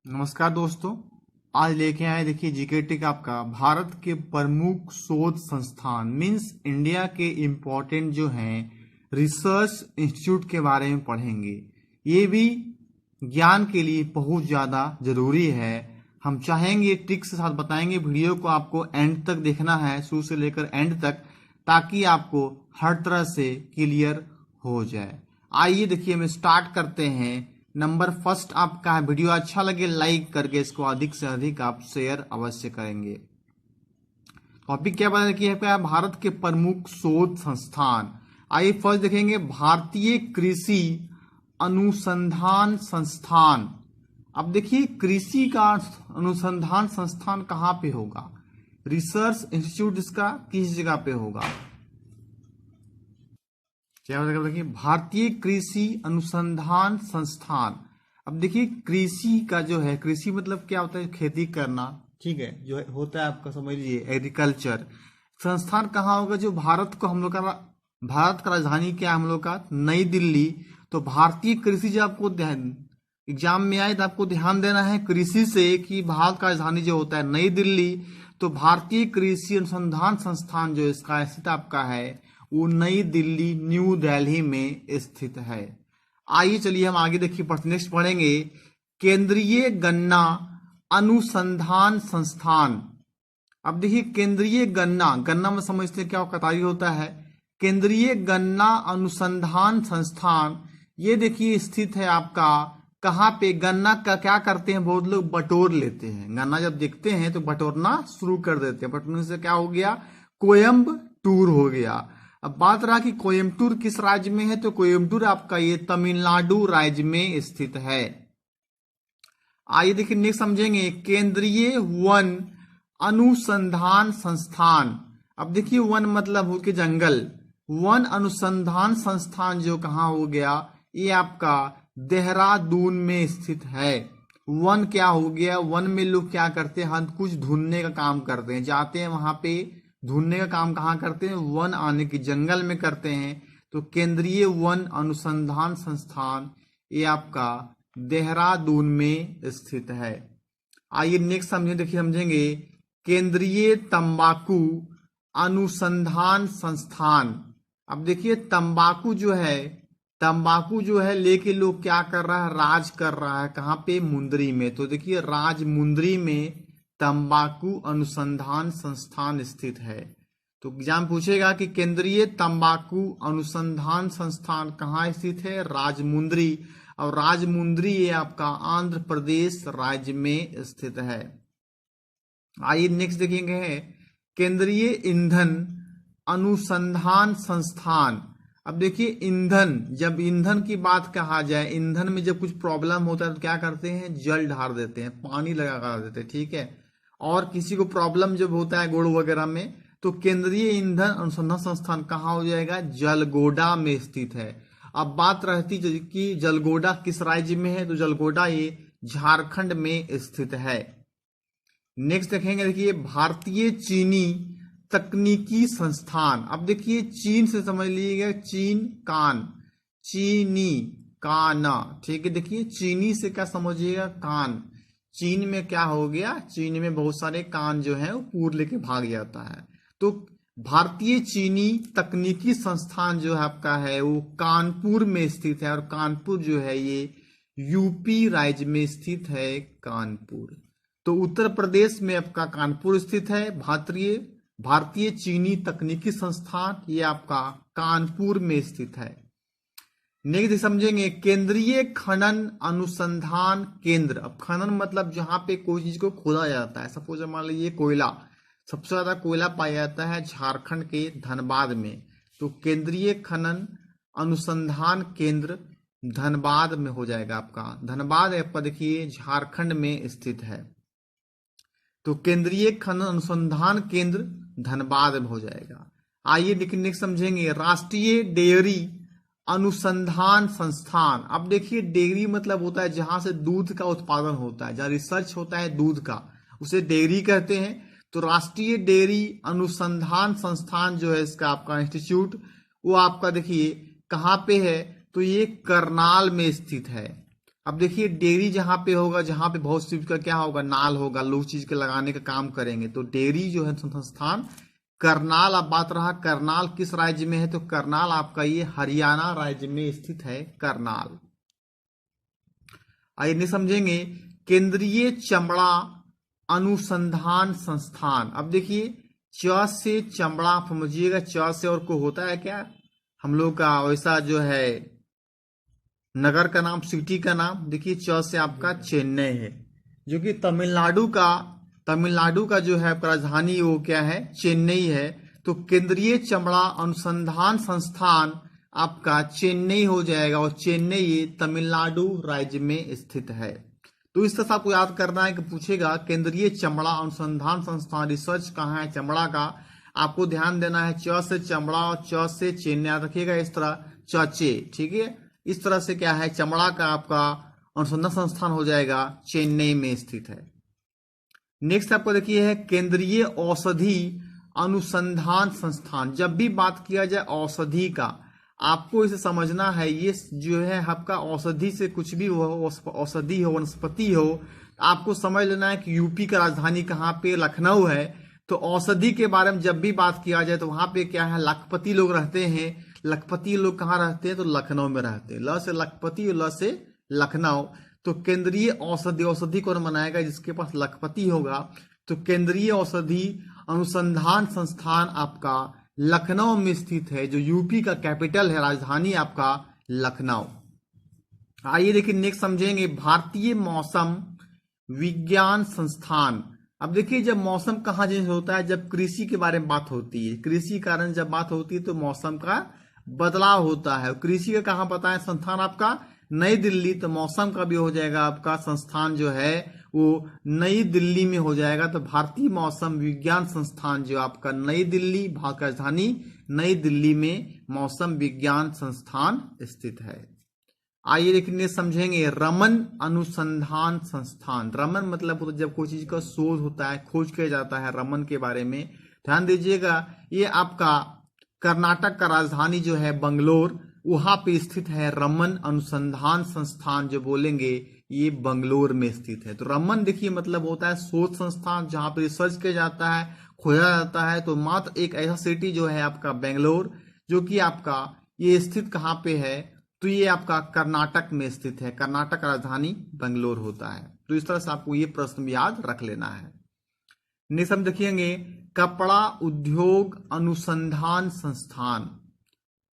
नमस्कार दोस्तों। आज लेके आए देखिए जीकेटी का आपका भारत के प्रमुख शोध संस्थान मीन्स इंडिया के इम्पोर्टेंट जो हैं रिसर्च इंस्टीट्यूट के बारे में पढ़ेंगे। ये भी ज्ञान के लिए बहुत ज़्यादा जरूरी है। हम चाहेंगे ट्रिक्स के साथ बताएंगे। वीडियो को आपको एंड तक देखना है, शुरू से लेकर एंड तक, ताकि आपको हर तरह से क्लियर हो जाए। आइए देखिए हम स्टार्ट करते हैं। नंबर फर्स्ट आपका है, वीडियो अच्छा लगे लाइक करके इसको अधिक से अधिक आप शेयर अवश्य करेंगे। टॉपिक क्या बता कि है भारत के प्रमुख शोध संस्थान। आइए फर्स्ट देखेंगे भारतीय कृषि अनुसंधान संस्थान। अब देखिए कृषि का अनुसंधान संस्थान कहाँ पे होगा? रिसर्च इंस्टीट्यूट इसका किस जगह पे होगा? क्या देखिए भारतीय कृषि अनुसंधान संस्थान। अब देखिए कृषि का जो है, कृषि मतलब क्या होता है? खेती करना, ठीक है, जो है होता है आपका, समझ लीजिए एग्रीकल्चर। संस्थान कहाँ होगा? जो भारत को हम लोग का, भारत का राजधानी क्या है हम लोग का? नई दिल्ली। तो भारतीय कृषि जो आपको एग्जाम में आए तो आपको ध्यान देना है कृषि से कि भारत का राजधानी जो होता है नई दिल्ली। तो भारतीय कृषि अनुसंधान संस्थान जो इसका स्थित आपका है वो नई दिल्ली, न्यू दिल्ली में स्थित है। आइए चलिए हम आगे देखिए नेक्स्ट पढ़ेंगे केंद्रीय गन्ना अनुसंधान संस्थान। अब देखिए केंद्रीय गन्ना, गन्ना में समझते हैं क्या कतारी होता है। केंद्रीय गन्ना अनुसंधान संस्थान ये देखिए स्थित है आपका कहाँ पे? गन्ना का क्या करते हैं बहुत लोग? बटोर लेते हैं। गन्ना जब देखते हैं तो बटोरना शुरू कर देते हैं। बटोरने से क्या हो गया? कोयम्बटूर हो गया। अब बात रहा कि कोयम्बटूर किस राज्य में है, तो कोयम्बटूर आपका ये तमिलनाडु राज्य में स्थित है। आइए देखिए नेक्स्ट समझेंगे केंद्रीय वन अनुसंधान संस्थान। अब देखिए वन मतलब हो के जंगल। वन अनुसंधान संस्थान जो कहाँ हो गया? ये आपका देहरादून में स्थित है। वन क्या हो गया? वन में लोग क्या करते हैं? कुछ ढूंढने का काम करते हैं, जाते हैं वहां पे ढूंढने का काम कहाँ करते हैं? वन आने की जंगल में करते हैं। तो केंद्रीय वन अनुसंधान संस्थान ये आपका देहरादून में स्थित है। आइए नेक्स्ट समझेंगे केंद्रीय तंबाकू अनुसंधान संस्थान। अब देखिए तंबाकू जो है लेके लोग क्या कर रहा है? राज कर रहा है। कहाँ पे? मुंदरी में। तो देखिए राजमुंदरी में तंबाकू अनुसंधान संस्थान स्थित है। तो एग्जाम पूछेगा कि केंद्रीय तंबाकू अनुसंधान संस्थान कहाँ स्थित है? राजमुंदरी। और राजमुंदरी ये आपका आंध्र प्रदेश राज्य में स्थित है। आइए नेक्स्ट देखेंगे केंद्रीय ईंधन अनुसंधान संस्थान। अब देखिए ईंधन, जब ईंधन की बात कहा जाए, ईंधन में जब कुछ प्रॉब्लम होता है तो क्या करते हैं? जल ढार देते हैं, पानी लगा कर देते हैं, ठीक है। और किसी को प्रॉब्लम जब होता है गुड़ वगैरह में, तो केंद्रीय ईंधन अनुसंधान संस्थान कहाँ हो जाएगा? जलगोड़ा में स्थित है। अब बात रहती कि जलगोड़ा किस राज्य में है, तो जलगोड़ा ये झारखंड में स्थित है। नेक्स्ट देखेंगे देखिए भारतीय चीनी तकनीकी संस्थान। अब देखिए चीन से समझ लीजिएगा, चीन कान, चीनी काना, ठीक है। देखिए चीनी से क्या समझिएगा? कान। चीन में क्या हो गया? चीन में बहुत सारे कान जो है वो पूर लेके भाग जाता है। तो भारतीय चीनी तकनीकी संस्थान जो है आपका है वो कानपुर में स्थित है। और कानपुर जो है ये यूपी राज्य में स्थित है। कानपुर तो उत्तर प्रदेश में आपका कानपुर स्थित है। भारतीय चीनी तकनीकी संस्थान ये आपका कानपुर में स्थित है। नेक्स्ट समझेंगे केंद्रीय खनन अनुसंधान केंद्र। अब खनन मतलब जहां पे कोई चीज को खोदा जाता है। सपोज मान लीजिए कोयला, सबसे ज्यादा कोयला पाया जाता है झारखंड के धनबाद में। तो केंद्रीय खनन अनुसंधान केंद्र धनबाद में हो जाएगा आपका। धनबाद आपका देखिए झारखंड में स्थित है। तो केंद्रीय खनन अनुसंधान केंद्र धनबाद में हो जाएगा। आइए नेक्स्ट समझेंगे राष्ट्रीय डेयरी अनुसंधान संस्थान। अब देखिए डेयरी मतलब होता है जहां से दूध का उत्पादन होता है, जहां रिसर्च होता है दूध का, उसे डेयरी कहते हैं। तो राष्ट्रीय डेयरी अनुसंधान संस्थान जो है इसका आपका इंस्टीट्यूट, वो आपका देखिए कहाँ पे है? तो ये करनाल में स्थित है। अब देखिए डेयरी जहां पे होगा, जहां पे बहुत चीज का क्या होगा, नाल होगा, लोग चीज के लगाने का काम करेंगे, तो डेयरी जो है संस्थान करनाल। अब बात रहा करनाल किस राज्य में है, तो करनाल आपका ये हरियाणा राज्य में स्थित है करनाल। आइए नहीं समझेंगे केंद्रीय चमड़ा अनुसंधान संस्थान। अब देखिए च से चमड़ा आप समझिएगा, च से और को होता है क्या हम लोग का वैसा जो है नगर का नाम, सिटी का नाम। देखिए च से आपका चेन्नई है, जो कि तमिलनाडु का जो है राजधानी वो क्या है, चेन्नई है। तो केंद्रीय चमड़ा अनुसंधान संस्थान आपका चेन्नई हो जाएगा, और चेन्नई तमिलनाडु राज्य में स्थित है। तो इस तरह से आपको याद करना है कि पूछेगा केंद्रीय चमड़ा अनुसंधान संस्थान रिसर्च कहाँ है चमड़ा का, आपको ध्यान देना है च से चमड़ा और च से चेन्नई याद रखिएगा, इस तरह चचे, ठीक है। इस तरह से क्या है चमड़ा का आपका अनुसंधान संस्थान हो जाएगा, चेन्नई में स्थित है। नेक्स्ट आपको देखिए है केंद्रीय औषधि अनुसंधान संस्थान। जब भी बात किया जाए औषधि का, आपको इसे समझना है, ये जो है आपका औषधि से कुछ भी हो, औषधि हो, वनस्पति हो, आपको समझ लेना है कि यूपी का राजधानी कहाँ पे, लखनऊ है। तो औषधि के बारे में जब भी बात किया जाए तो वहां पे क्या है, लखपति लोग रहते हैं। लखपति लोग कहाँ रहते हैं, तो लखनऊ में रहते हैं। ल से लखपति और ल से लखनऊ। तो केंद्रीय औषधि, औषधि कौन बनाएगा, जिसके पास लखपति होगा। तो केंद्रीय औषधि अनुसंधान संस्थान आपका लखनऊ में स्थित है, जो यूपी का कैपिटल है, राजधानी आपका लखनऊ। आइए देखिए नेक्स्ट समझेंगे भारतीय मौसम विज्ञान संस्थान। अब देखिए जब मौसम कहाँ चेंज होता है, जब कृषि के बारे में बात होती है, कृषि कारण जब बात होती है तो मौसम का बदलाव होता है। कृषि का कहाँ पता है संस्थान आपका नई दिल्ली, तो मौसम का भी हो जाएगा आपका संस्थान जो है वो नई दिल्ली में हो जाएगा। तो भारतीय मौसम विज्ञान संस्थान जो आपका नई दिल्ली, भारत की राजधानी नई दिल्ली में मौसम विज्ञान संस्थान स्थित है। आइए देखिए समझेंगे रमन अनुसंधान संस्थान। रमन मतलब जब कोई चीज का शोध होता है, खोज किया जाता है, रमन के बारे में ध्यान दीजिएगा। ये आपका कर्नाटक का राजधानी जो है बंगलोर, वहां पे स्थित है रमन अनुसंधान संस्थान। जो बोलेंगे ये बंगलोर में स्थित है। तो रमन देखिए मतलब होता है शोध संस्थान, जहां पे रिसर्च किया जाता है, खोजा जाता है। तो मात्र एक ऐसा सिटी जो है आपका बेंगलोर, जो कि आपका ये स्थित कहाँ पे है, तो ये आपका कर्नाटक में स्थित है। कर्नाटक राजधानी बेंगलोर होता है। तो इस तरह से आपको ये प्रश्न याद रख लेना है। नेक्स्ट हम देखिएंगे कपड़ा उद्योग अनुसंधान संस्थान।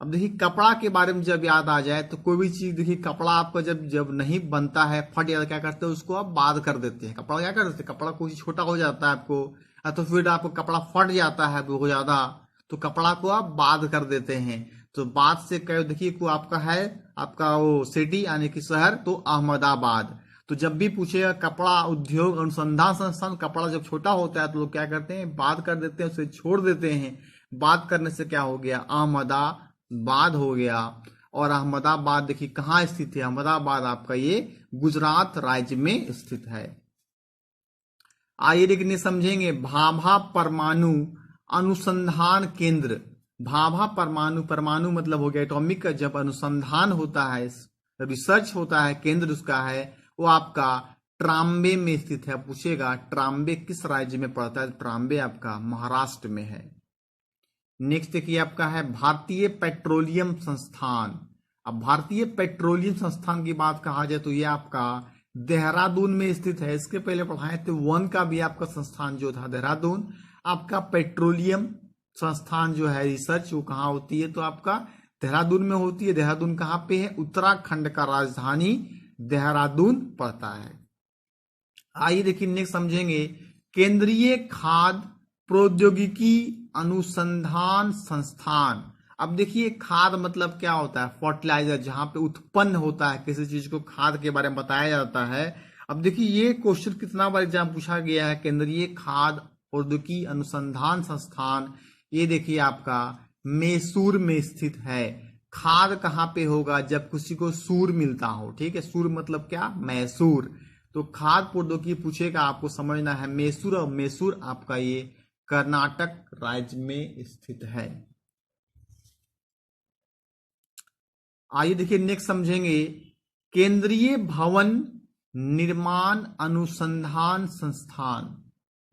अब देखिए कपड़ा के बारे में जब याद आ जाए तो कोई भी चीज, देखिए कपड़ा आपका जब जब नहीं बनता है, फट जाता, क्या करते हैं उसको आप बाद कर देते हैं। कपड़ा क्या करते हैं, कपड़ा कोई छोटा हो जाता है आपको, या तो फिर आपको कपड़ा फट जाता है बहुत ज्यादा, तो कपड़ा को आप बाद कर देते हैं। तो बाद से कहो देखिए को आपका है आपका वो सिटी यानी कि शहर, तो अहमदाबाद। तो जब भी पूछेगा कपड़ा उद्योग अनुसंधान संस्थान, कपड़ा जब छोटा होता है तो लोग क्या करते हैं, बात कर देते हैं, उसे छोड़ देते हैं। बात करने से क्या हो गया, अहमदाबाद हो गया। और अहमदाबाद देखिए कहाँ स्थित है, अहमदाबाद आपका ये गुजरात राज्य में स्थित है। आइए देखिए समझेंगे भाभा परमाणु अनुसंधान केंद्र। भाभा परमाणु, परमाणु मतलब हो गया एटॉमिक का जब अनुसंधान होता है, रिसर्च होता है, केंद्र उसका है वो आपका ट्राम्बे में स्थित है। पूछेगा ट्राम्बे किस राज्य में पड़ता है, ट्राम्बे आपका महाराष्ट्र में है। नेक्स्ट देखिए आपका है भारतीय पेट्रोलियम संस्थान। अब भारतीय पेट्रोलियम संस्थान की बात कहा जाए तो ये आपका देहरादून में स्थित है। इसके पहले पढ़ाए थे वन का भी आपका संस्थान जो था देहरादून। आपका पेट्रोलियम संस्थान जो है रिसर्च वो कहाँ होती है, तो आपका देहरादून में होती है। देहरादून कहाँ पे है, उत्तराखंड का राजधानी देहरादून पड़ता है। आइए देखिए नेक्स्ट समझेंगे केंद्रीय खाद्य प्रौद्योगिकी अनुसंधान संस्थान। अब देखिए खाद मतलब क्या होता है, फर्टिलाइजर, जहां पे उत्पन्न होता है किसी चीज को, खाद के बारे में बताया जाता है। अब देखिए ये क्वेश्चन कितना बार एग्जाम पूछा गया है, केंद्रीय खाद्य प्रौद्योगिकी अनुसंधान संस्थान, ये देखिए आपका मैसूर में स्थित है। खाद कहाँ पे होगा, जब किसी को सूर मिलता हो, ठीक है, सूर मतलब क्या, मैसूर। तो खाद्य प्रौद्योगिकी पूछेगा, आपको समझना है मैसूर, और मैसूर आपका ये कर्नाटक राज्य में स्थित है। आइए देखिए नेक्स्ट समझेंगे केंद्रीय भवन निर्माण अनुसंधान संस्थान।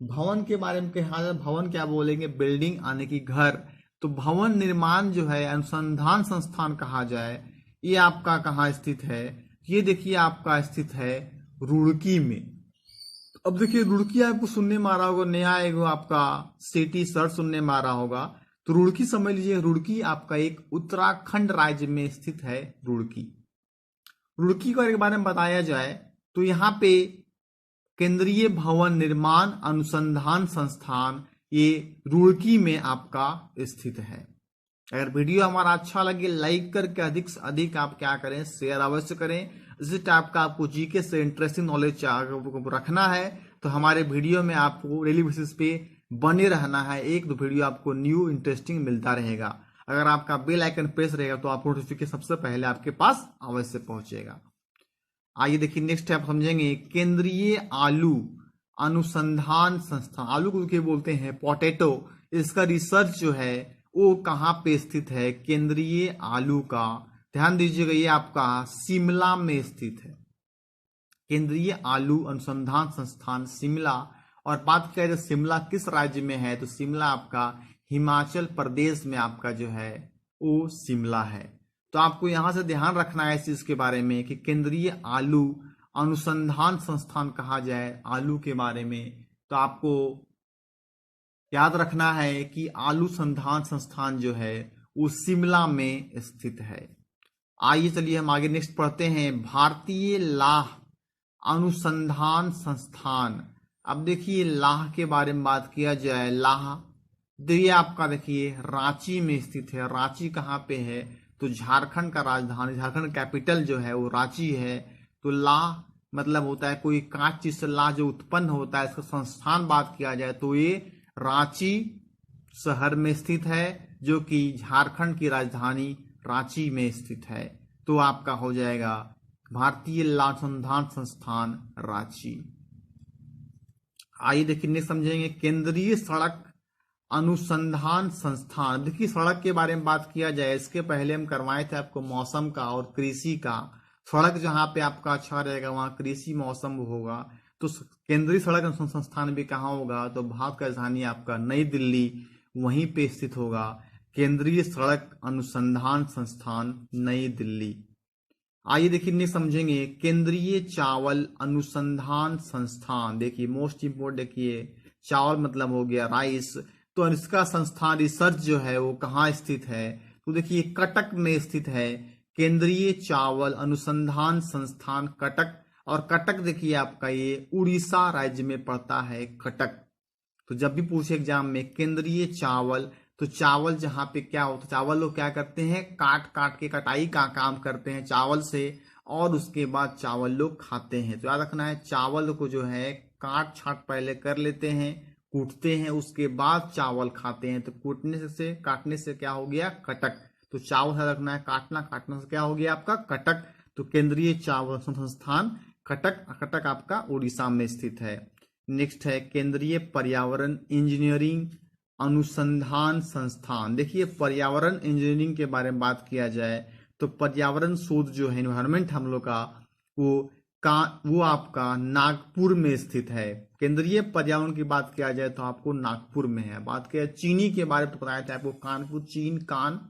भवन के बारे में कहा जाए, भवन क्या बोलेंगे, बिल्डिंग आने की घर। तो भवन निर्माण जो है अनुसंधान संस्थान कहा जाए, ये आपका कहाँ स्थित है, ये देखिए आपका स्थित है रुड़की में। अब देखिए रुड़की आपको सुनने में आ रहा होगा, नया एगो आपका सिटी शहर सुनने में आ रहा होगा। तो रुड़की समझ लीजिए, रुड़की आपका एक उत्तराखंड राज्य में स्थित है रुड़की। रुड़की के बारे में बताया जाए तो यहाँ पे केंद्रीय भवन निर्माण अनुसंधान संस्थान ये रुड़की में आपका स्थित है। अगर वीडियो हमारा अच्छा लगे लाइक करके अधिक से अधिक आप क्या करें, शेयर अवश्य करें। इसी टाइप का आपको जीके से इंटरेस्टिंग नॉलेज रखना है तो हमारे वीडियो में आपको डेली बेसिस पे बने रहना है। एक दो वीडियो आपको न्यू इंटरेस्टिंग मिलता रहेगा। अगर आपका बेल आइकन प्रेस रहेगा तो आपको नोटिफिकेशन सबसे पहले आपके पास अवश्य पहुंचेगा। आइए देखिए नेक्स्ट आप समझेंगे, केंद्रीय आलू अनुसंधान संस्थान। आलू को क्या बोलते हैं, पोटैटो। इसका रिसर्च जो है वो कहाँ पे स्थित है, केंद्रीय आलू का, ध्यान दीजिएगा, ये आपका शिमला में स्थित है। केंद्रीय आलू अनुसंधान संस्थान शिमला। और बात किया जाए शिमला किस राज्य में है, तो शिमला आपका हिमाचल प्रदेश में आपका जो है वो शिमला है। तो आपको यहां से ध्यान रखना है इस चीज के बारे में कि केंद्रीय आलू अनुसंधान संस्थान कहा जाए आलू के बारे में, तो आपको याद रखना है कि आलू संधान संस्थान जो है वो शिमला में स्थित है। आइए चलिए हम आगे नेक्स्ट पढ़ते हैं, भारतीय लाह अनुसंधान संस्थान। अब देखिए लाह के बारे में बात किया जाए, लाह ये आपका देखिए रांची में स्थित है। रांची कहाँ पे है, तो झारखंड का राजधानी, झारखंड कैपिटल जो है वो रांची है। तो लाह मतलब होता है कोई कांच चीज से लाह जो उत्पन्न होता है, इसका संस्थान बात किया जाए तो ये रांची शहर में स्थित है, जो कि झारखंड की राजधानी रांची में स्थित है। तो आपका हो जाएगा भारतीय लाह अनुसंधान संस्थान रांची। आइए देखिए नेक्स्ट समझेंगे, केंद्रीय सड़क अनुसंधान संस्थान। देखिए सड़क के बारे में बात किया जाए, इसके पहले हम करवाए थे आपको मौसम का और कृषि का। सड़क जहां पे आपका अच्छा रहेगा वहां कृषि मौसम होगा। तो केंद्रीय सड़क अनुसंधान संस्थान भी कहाँ होगा, तो भारत का राजधानी आपका नई दिल्ली वहीं पे स्थित होगा। केंद्रीय सड़क अनुसंधान संस्थान नई दिल्ली। आइए देखिए नेक्स्ट समझेंगे, केंद्रीय चावल अनुसंधान संस्थान। देखिए मोस्ट इंपोर्टेंट, देखिए चावल मतलब हो गया राइस। तो इसका संस्थान रिसर्च जो है वो कहाँ स्थित है, तो देखिए कटक में स्थित है। केंद्रीय चावल अनुसंधान संस्थान कटक। और कटक देखिए आपका ये उड़ीसा राज्य में पड़ता है कटक। तो जब भी पूछे एग्जाम में केंद्रीय चावल, तो चावल जहां पे क्या होता है, चावल लोग क्या करते हैं, काट काट के कटाई का काम करते हैं चावल से, और उसके बाद चावल लोग खाते हैं। तो याद रखना है चावल को जो है काट छाट पहले कर लेते हैं, कूटते हैं, उसके बाद चावल खाते हैं। तो कूटने से काटने से क्या हो गया, कटक। तो चावल याद रखना है, काटना, काटने से क्या हो गया आपका कटक। तो केंद्रीय चावल संस्थान कटक, कटक आपका उड़ीसा में स्थित है। नेक्स्ट है केंद्रीय पर्यावरण इंजीनियरिंग अनुसंधान संस्थान। देखिए पर्यावरण इंजीनियरिंग के बारे में बात किया जाए तो पर्यावरण शोध जो है एनवायरमेंट हम लोग का वो आपका नागपुर में स्थित है। केंद्रीय पर्यावरण की बात किया जाए तो आपको नागपुर में है। बात किया चीनी के बारे में तो बताया था आपको, कानपुर, चीन कान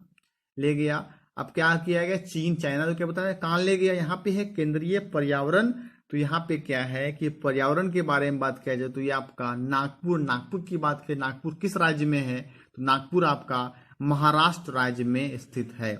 ले गया। अब क्या किया गया, चीन चाइना तो क्या बताया, कान ले गया। यहाँ पे है केंद्रीय पर्यावरण, तो यहाँ पे क्या है कि पर्यावरण के बारे में बात किया जाए तो ये आपका नागपुर, नागपुर की बात करें, नागपुर किस राज्य में है, तो नागपुर आपका महाराष्ट्र राज्य में स्थित है।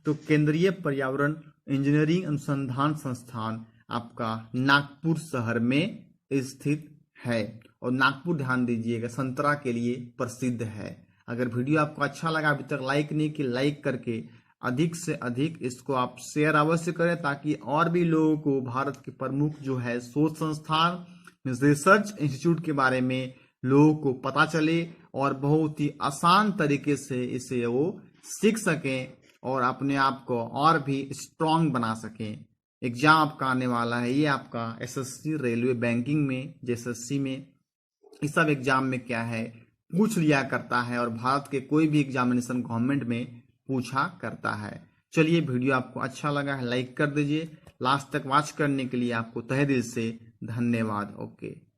तो केंद्रीय पर्यावरण इंजीनियरिंग अनुसंधान संस्थान आपका नागपुर शहर में स्थित है। और नागपुर ध्यान दीजिएगा संतरा के लिए प्रसिद्ध है। अगर वीडियो आपको अच्छा लगा, अभी तक लाइक नहीं की, लाइक करके अधिक से अधिक इसको आप शेयर अवश्य करें, ताकि और भी लोगों को भारत के प्रमुख जो है शोध संस्थान, रिसर्च इंस्टीट्यूट के बारे में लोगों को पता चले और बहुत ही आसान तरीके से इसे वो सीख सकें और अपने आप को और भी स्ट्रांग बना सकें। एग्जाम आपका आने वाला है, ये आपका एसएससी, रेलवे, बैंकिंग में, जेएसएससी में, इस सब एग्जाम में क्या है पूछ लिया करता है, और भारत के कोई भी एग्जामिनेशन गवर्नमेंट में पूछा करता है। चलिए वीडियो आपको अच्छा लगा है लाइक कर दीजिए, लास्ट तक वॉच करने के लिए आपको तहे दिल से धन्यवाद। ओके।